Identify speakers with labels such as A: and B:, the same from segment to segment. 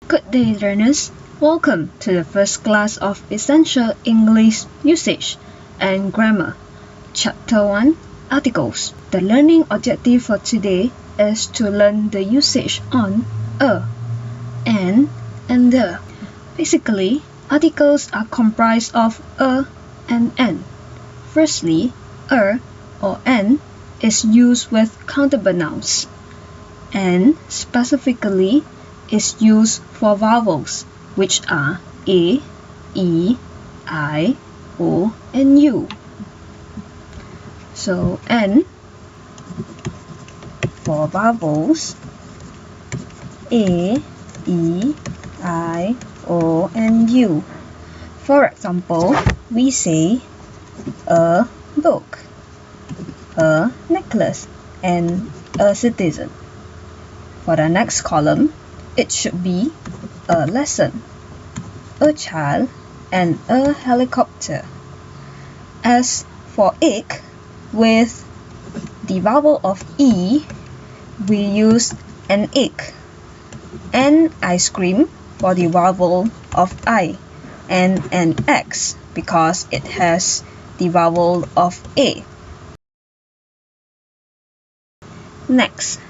A: Good day, learners. Welcome to the first class of Essential English Usage and Grammar, Chapter 1, Articles. The learning objective for today is to learn the usage on a, an, and the. Basically, articles are comprised of a and an. Firstly, a or an is used with countable nouns, and specifically is used for vowels, which are a, e, I, o, and u. So n for vowels, a, e, I, o, and u. For example, we say a book, a necklace, and a citizen. For the next column, it should be a lesson, a child, and a helicopter. As for egg, with the vowel of E, we use an egg, and ice cream for the vowel of I, and an X because it has the vowel of A. Next,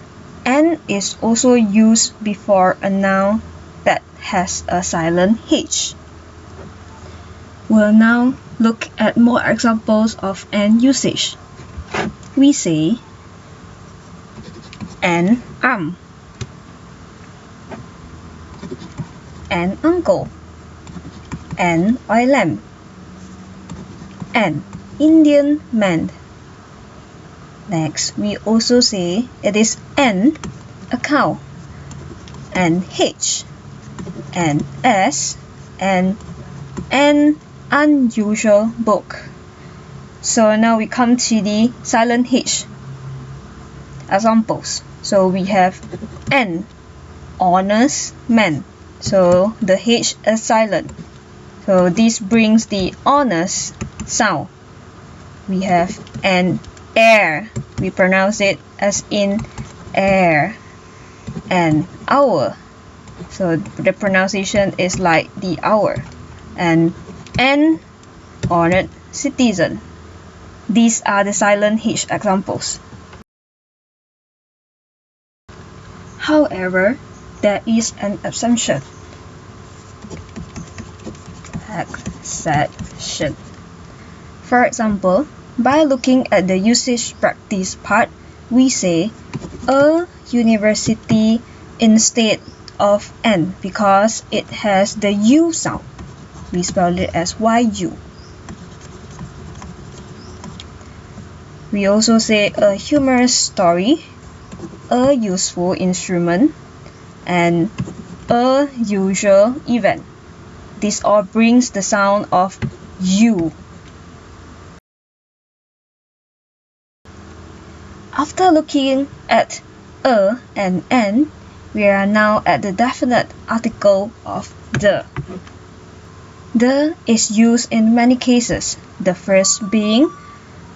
A: N is also used before a noun that has a silent H. We'll now look at more examples of N usage. We say an arm, an uncle, an oil lamp, an Indian man. Next, we also say it is an a cow, an H, an S, and an unusual book. So now we come to the silent H examples. So we have an honest man. So the H is silent. So this brings the honest sound. We have an air. We pronounce it as in air. And hour. So the pronunciation is like the hour. And an honored citizen. These are the silent H examples. However, there is an exception. For example, by looking at the usage practice part, we say a university instead of an because it has the U sound. We spell it as YU. We also say a humorous story, a useful instrument, and a usual event. This all brings the sound of U. After looking at a and an, we are now at the definite article of the. The is used in many cases, the first being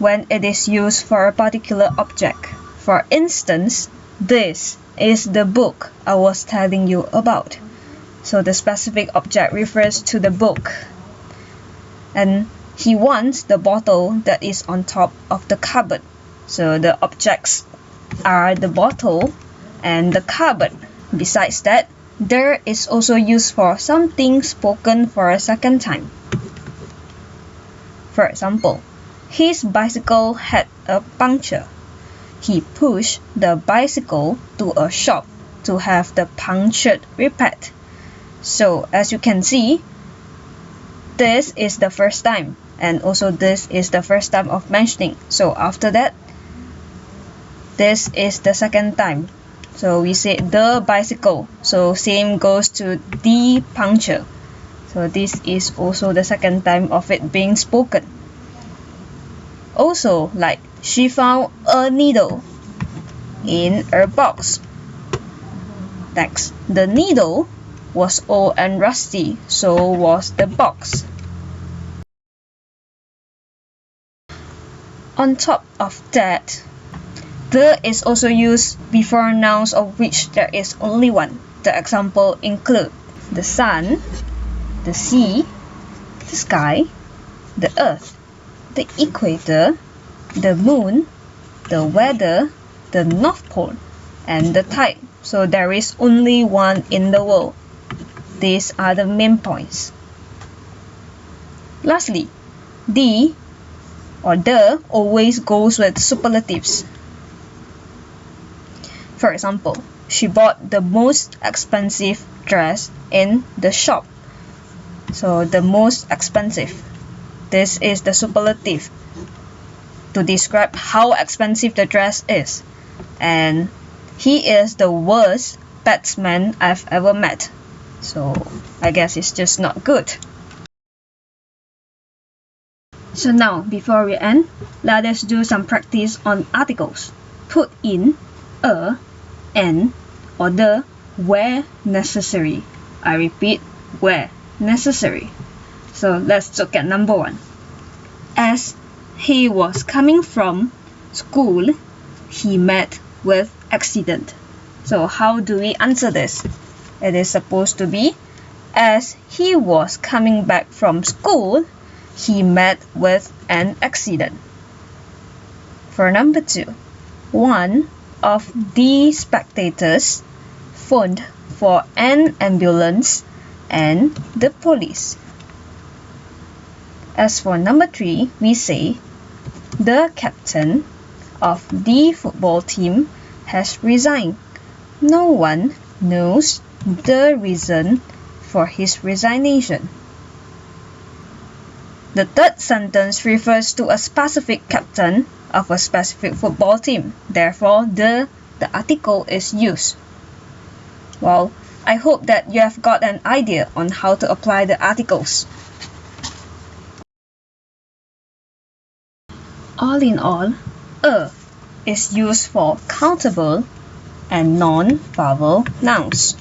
A: when it is used for a particular object. For instance, this is the book I was telling you about. So the specific object refers to the book. And he wants the bottle that is on top of the cupboard. So the objects are the bottle and the cupboard. Besides that, there is also used for something spoken for a second time. For example, his bicycle had a puncture. He pushed the bicycle to a shop to have the puncture repaired. So as you can see, this is the first time, and also this is the first time of mentioning. So after that, this is the second time. So we say the bicycle. So same goes to the puncture. So this is also the second time of it being spoken. Also, like she found a needle in her box. Next, the needle was old and rusty, so was the box. On top of that, the is also used before nouns of which there is only one. The example include the sun, the sea, the sky, the earth, the equator, the moon, the weather, the North Pole, and the tide. So there is only one in the world. These are the main points. Lastly, the or the always goes with superlatives. For example, she bought the most expensive dress in the shop. So the most expensive. This is the superlative to describe how expensive the dress is. And he is the worst batsman I've ever met. So I guess it's just not good. So now, before we end, let us do some practice on articles. Put in a, an, or the where necessary. I repeat, where necessary. So let's look at number 1. As he was coming from school, he met with accident. So how do we answer this? It is supposed to be, as he was coming back from school, he met with an accident. For number 2, one of the spectators phoned for an ambulance and the police. As for number 3, we say, the captain of the football team has resigned. No one knows the reason for his resignation. The third sentence refers to a specific captain of a specific football team. Therefore, the article is used. Well, I hope that you have got an idea on how to apply the articles. All in all, a is used for countable and non-vowel nouns.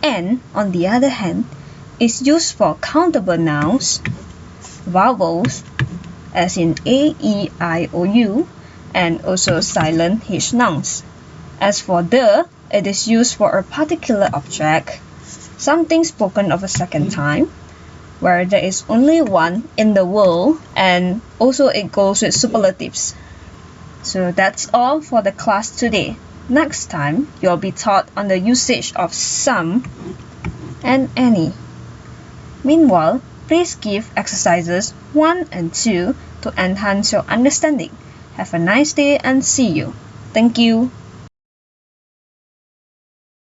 A: And, on the other hand, is used for countable nouns, vowels, as in A, E, I, O, U, and also silent H nouns. As for the, it is used for a particular object, something spoken of a second time, where there is only one in the world, and also it goes with superlatives. So that's all for the class today. Next time, you'll be taught on the usage of some and any. Meanwhile, please give exercises 1 and 2 to enhance your understanding. Have a nice day and see you. Thank you.